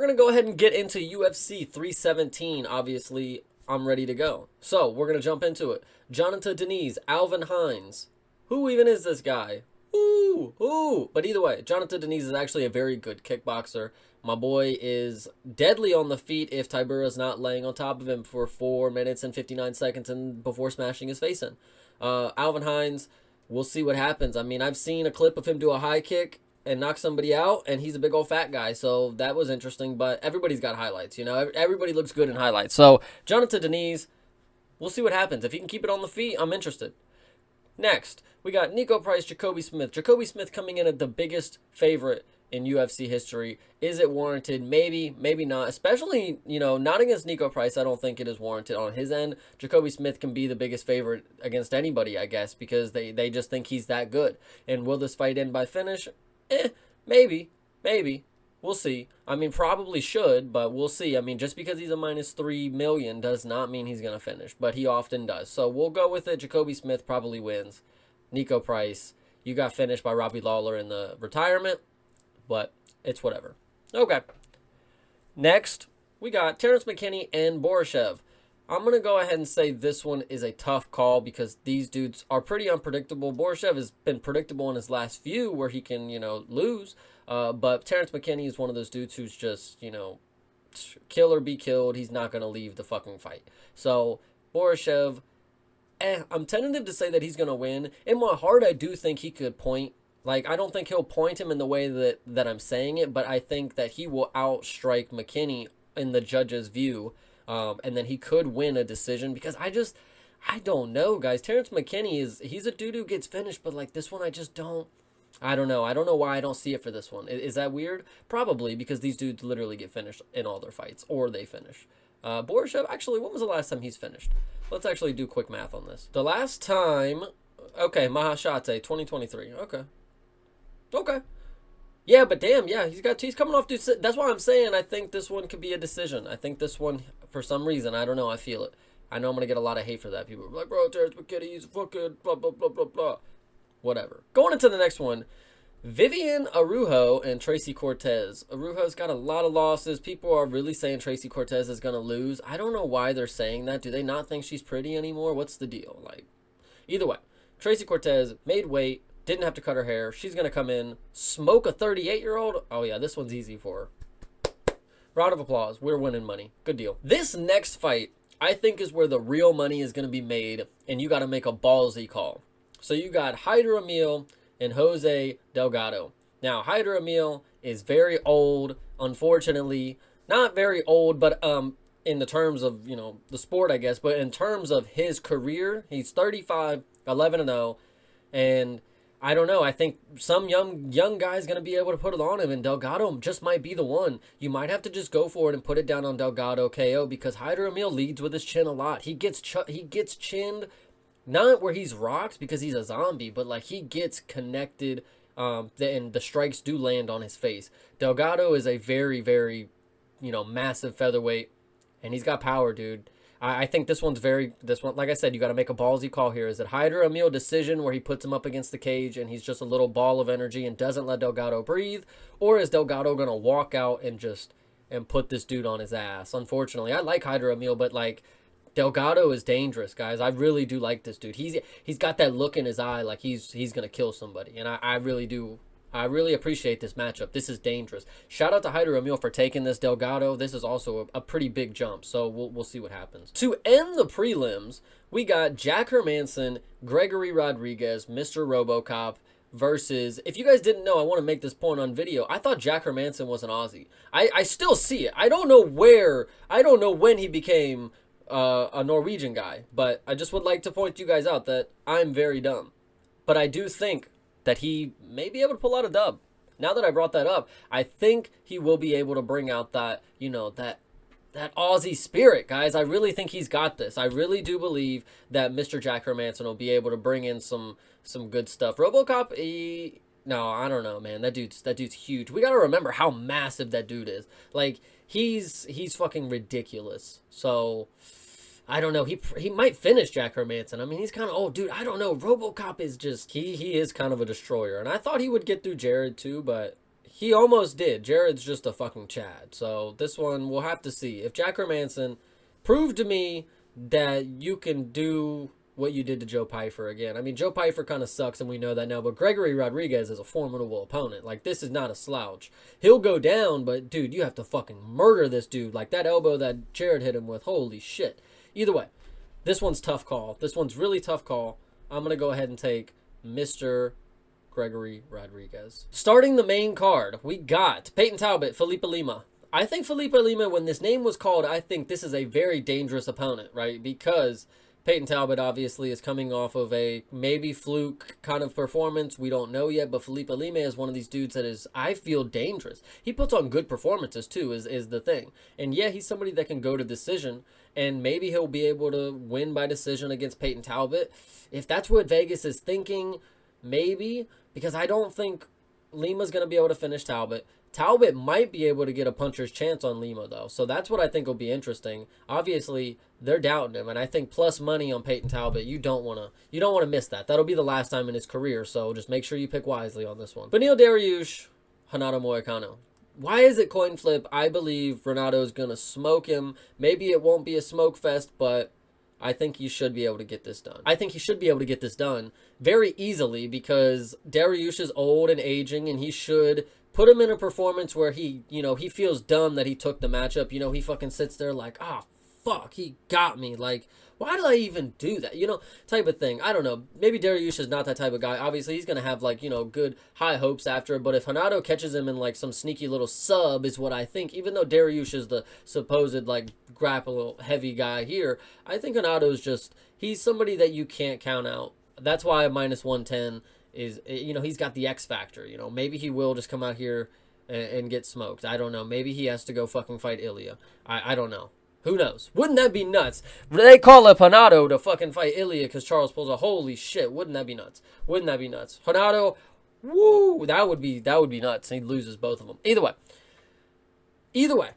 going to go ahead and get into UFC 317. Obviously, I'm ready to go. So, we're going to jump into it. Jonathan Deniz, Alvin Hines. Who even is this guy? Ooh. But either way, Jonathan Deniz is actually a very good kickboxer. My boy is deadly on the feet if Tybura's not laying on top of him for 4 minutes and 59 seconds and before smashing his face in. Alvin Hines, we'll see what happens. I mean, I've seen a clip of him do a high kick and knock somebody out, and he's a big old fat guy, so that was interesting, but everybody's got highlights, you know? Everybody looks good in highlights. So, Jonathan Deniz, we'll see what happens. If he can keep it on the feet, I'm interested. Next, we got Nico Price, Jacoby Smith. Jacoby Smith coming in at the biggest favorite in UFC history. Is it warranted? Maybe, maybe not. Especially, you know, not against Nico Price. I don't think it is warranted on his end. Jacoby Smith can be the biggest favorite against anybody, I guess, because they just think he's that good. And will this fight end by finish? Maybe. We'll see. I mean, probably should, but we'll see. I mean, just because he's a minus 3 million does not mean he's going to finish, but he often does. So we'll go with it. Jacoby Smith probably wins. Nico Price, you got finished by Robbie Lawler in the retirement, but it's whatever. Okay. Next, we got Terrence McKinney and Borishev. I'm going to go ahead and say this one is a tough call because these dudes are pretty unpredictable. Borishev has been predictable in his last few where he can, you know, lose. But Terrence McKinney is one of those dudes who's just, you know, kill or be killed. He's not going to leave the fucking fight. So, Borishev, I'm tentative to say that he's going to win. In my heart, I do think he could point. Like, I don't think he'll point him in the way that I'm saying it, but I think that he will outstrike McKinney in the judge's view. And then he could win a decision because I don't know, guys. Terrence McKinney he's a dude who gets finished, but like this one, I don't know. I don't know why I don't see it for this one. Is that weird? Probably because these dudes literally get finished in all their fights, or they finish. Borishev, actually, when was the last time he's finished? Let's actually do quick math on this. The last time, okay, Mahashate, 2023. Okay. Yeah, but damn, yeah, he's coming off. That's why I'm saying I think this one could be a decision. I think this one, for some reason, I don't know, I feel it. I know I'm gonna get a lot of hate for that. People are like, bro, Terrence McKinney, he's fucking blah blah blah blah blah. Whatever. Going into the next one, Vivian Araujo and Tracy Cortez. Araujo's got a lot of losses. People are really saying Tracy Cortez is gonna lose. I don't know why they're saying that. Do they not think she's pretty anymore? What's the deal? Like, either way, Tracy Cortez made weight. Didn't have to cut her hair. She's going to come in, smoke a 38-year-old. Oh, yeah, this one's easy for her. Round of applause. We're winning money. Good deal. This next fight, I think, is where the real money is going to be made, and you got to make a ballsy call. So you got Hyder Emil and Jose Delgado. Now, Hyder Emil is very old, unfortunately. Not very old, but in the terms of, you know, the sport, I guess. But in terms of his career, he's 35, 11-0, and I don't know. I think some young guy's going to be able to put it on him, and Delgado just might be the one. You might have to just go for it and put it down on Delgado KO because Hyder Emil leads with his chin a lot. He gets chinned, not where he's rocked because he's a zombie, but like he gets connected, and the strikes do land on his face. Delgado is a very, very, you know, massive featherweight, and he's got power, dude. I think this one, like I said, you got to make a ballsy call here. Is it Hyder Emil decision where he puts him up against the cage and he's just a little ball of energy and doesn't let Delgado breathe? Or is Delgado going to walk out and put this dude on his ass? Unfortunately, I like Hyder Emil, but like Delgado is dangerous, guys. I really do like this dude. He's got that look in his eye like he's going to kill somebody. And I really do. I really appreciate this matchup. This is dangerous. Shout out to Hyder Emil for taking this Delgado. This is also a pretty big jump, so we'll see what happens. To end the prelims, we got Jack Hermanson, Gregory Rodriguez, Mr. RoboCop versus, if you guys didn't know, I want to make this point on video. I thought Jack Hermanson was an Aussie. I still see it. I don't know when he became a Norwegian guy, but I just would like to point you guys out that I'm very dumb. But I do think that he may be able to pull out a dub. Now that I brought that up, I think he will be able to bring out that, you know, that Aussie spirit, guys. I really think he's got this. I really do believe that Mr. Jack Hermanson will be able to bring in some good stuff. RoboCop, no, I don't know, man. That dude's huge. We got to remember how massive that dude is. Like, he's fucking ridiculous. So I don't know. He might finish Jack Hermanson. I mean, he's kind of old, dude. I don't know. RoboCop is just he is kind of a destroyer, and I thought he would get through Jared too, but he almost did. Jared's just a fucking Chad. So this one, we'll have to see. If Jack Hermanson proved to me that you can do what you did to Joe Pyfer again. I mean, Joe Pyfer kind of sucks, and we know that now, but Gregory Rodriguez is a formidable opponent. Like, this is not a slouch. He'll go down, but, dude, you have to fucking murder this dude. Like, that elbow that Jared hit him with, holy shit. Either way, this one's tough call. This one's really tough call. I'm going to go ahead and take Mr. Gregory Rodriguez. Starting the main card, we got Peyton Talbot, Felipe Lima. I think Felipe Lima, when this name was called, I think this is a very dangerous opponent, right? Because Peyton Talbot obviously is coming off of a maybe fluke kind of performance. We don't know yet, but Felipe Lima is one of these dudes that is, I feel, dangerous. He puts on good performances too, is the thing. And yeah, he's somebody that can go to decision, and maybe he'll be able to win by decision against Peyton Talbot. If that's what Vegas is thinking, maybe, because I don't think Lima's going to be able to finish Talbot. Talbot might be able to get a puncher's chance on Lima, though. So that's what I think will be interesting. Obviously, they're doubting him, and I think plus money on Peyton Talbot, you don't want to miss that. That'll be the last time in his career, so just make sure you pick wisely on this one. Beneil Dariush, Renato Moicano. Why is it coin flip? I believe Renato's going to smoke him. Maybe it won't be a smoke fest, but I think he should be able to get this done. I think he should be able to get this done very easily because Dariush is old and aging, and he should put him in a performance where he feels dumb that he took the matchup. He fucking sits there like, fuck, he got me. Like, why did I even do that? Type of thing. I don't know. Maybe Dariush is not that type of guy. Obviously, he's going to have, like, good high hopes after it. But if Renato catches him in, like, some sneaky little sub is what I think. Even though Dariush is the supposed, like, grapple heavy guy here, I think Renato's just, he's somebody that you can't count out. That's why minus 110 is, he's got the X factor. Maybe he will just come out here and get smoked. I don't know. Maybe he has to go fucking fight Ilya. I don't know. Who knows? Wouldn't that be nuts? They call up Renato to fucking fight Ilya because Charles pulls a holy shit. Wouldn't that be nuts? Wouldn't that be nuts? Renato, woo, that would be nuts. He loses both of them. Either way,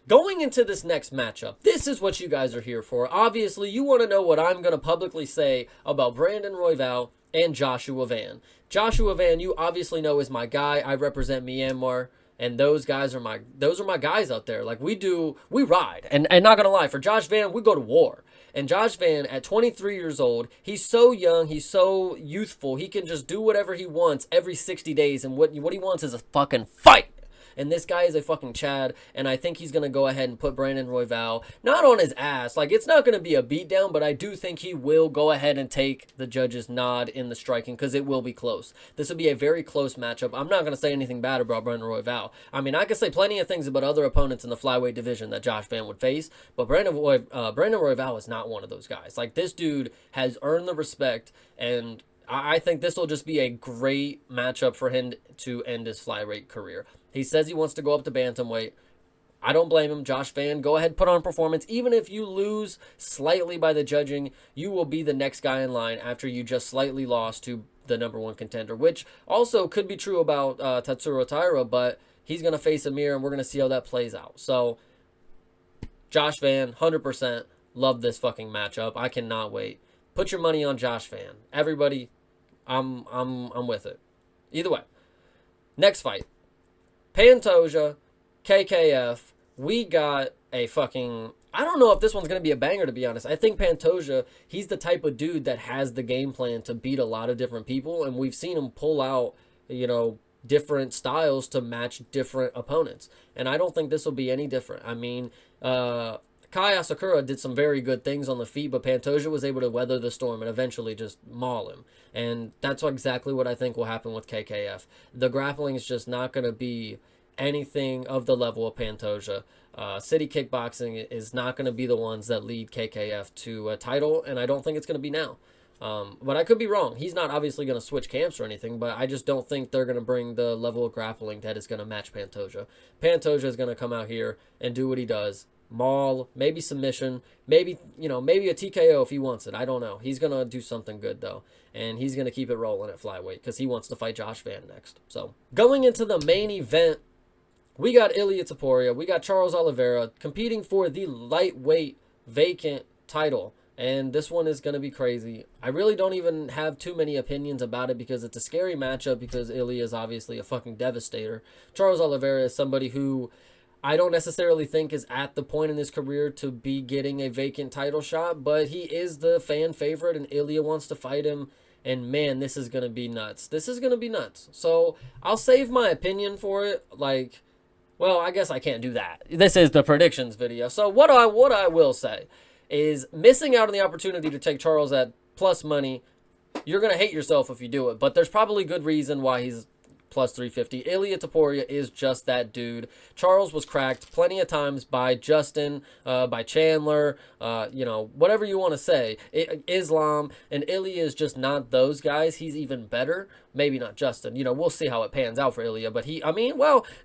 going into this next matchup, this is what you guys are here for. Obviously, you want to know what I'm going to publicly say about Brandon Royval and Joshua Van. Joshua Van, you obviously know, is my guy. I represent Myanmar. And those guys are my guys out there. Like, we ride. And not gonna lie, for Josh Van, we go to war. And Josh Van, at 23 years old, he's so young, he's so youthful, he can just do whatever he wants every 60 days. And what he wants is a fucking fight. And this guy is a fucking Chad, and I think he's going to go ahead and put Brandon Royval, not on his ass. Like, it's not going to be a beatdown, but I do think he will go ahead and take the judge's nod in the striking, because it will be close. This will be a very close matchup. I'm not going to say anything bad about Brandon Royval. I mean, I could say plenty of things about other opponents in the flyweight division that Josh Van would face, but Brandon Royval is not one of those guys. Like, this dude has earned the respect, and I think this will just be a great matchup for him to end his flyweight career. He says he wants to go up to bantamweight. I don't blame him. Josh Van, go ahead, put on performance. Even if you lose slightly by the judging, you will be the next guy in line after you just slightly lost to the number one contender, which also could be true about Tatsuro Taira, but he's going to face Amir, and we're going to see how that plays out. So, Josh Van, 100%, love this fucking matchup. I cannot wait. Put your money on Josh Van. Everybody, I'm with it. Either way, next fight. Pantoja, KKF, we got a fucking, I don't know if this one's going to be a banger, to be honest. I think Pantoja, he's the type of dude that has the game plan to beat a lot of different people, and we've seen him pull out, different styles to match different opponents. And I don't think this will be any different. I mean, Kai Asakura did some very good things on the feet, but Pantoja was able to weather the storm and eventually just maul him. And that's exactly what I think will happen with KKF. The grappling is just not going to be anything of the level of Pantoja. City Kickboxing is not going to be the ones that lead KKF to a title, and I don't think it's going to be now. But I could be wrong. He's not obviously going to switch camps or anything, but I just don't think they're going to bring the level of grappling that is going to match Pantoja. Pantoja is going to come out here and do what he does. Maul, maybe submission, maybe a TKO if he wants it. I don't know. He's going to do something good, though, and he's going to keep it rolling at flyweight because he wants to fight Josh Van next. So, going into the main event, we got Ilia Topuria, we got Charles Oliveira competing for the lightweight vacant title. And this one is going to be crazy. I really don't even have too many opinions about it because it's a scary matchup because Ilya is obviously a fucking devastator. Charles Oliveira is somebody who I don't necessarily think is at the point in his career to be getting a vacant title shot, but he is the fan favorite and Ilya wants to fight him. And man, this is going to be nuts. This is going to be nuts. So I'll save my opinion for it. Like, well, I guess I can't do that. This is the predictions video. So what I will say is missing out on the opportunity to take Charles at plus money. You're going to hate yourself if you do it, but there's probably good reason why he's plus 350. Ilia Topuria is just that dude. Charles was cracked plenty of times by Justin, by Chandler, whatever you want to say. Islam, and Ilia is just not those guys. He's even better. Maybe not Justin. We'll see how it pans out for Ilia, but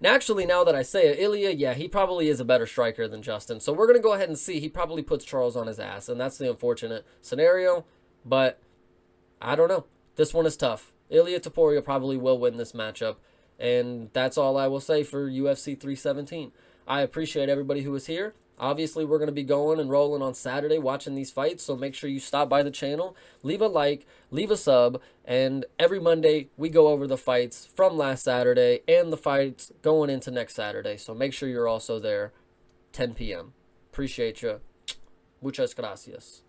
actually, now that I say it, Ilia, yeah, he probably is a better striker than Justin. So we're going to go ahead and see. He probably puts Charles on his ass, and that's the unfortunate scenario, but I don't know. This one is tough. Ilia Topuria probably will win this matchup. And that's all I will say for UFC 317. I appreciate everybody who is here. Obviously, we're going to be going and rolling on Saturday watching these fights. So make sure you stop by the channel, leave a like, leave a sub. And every Monday, we go over the fights from last Saturday and the fights going into next Saturday. So make sure you're also there, 10 p.m. Appreciate you. Muchas gracias.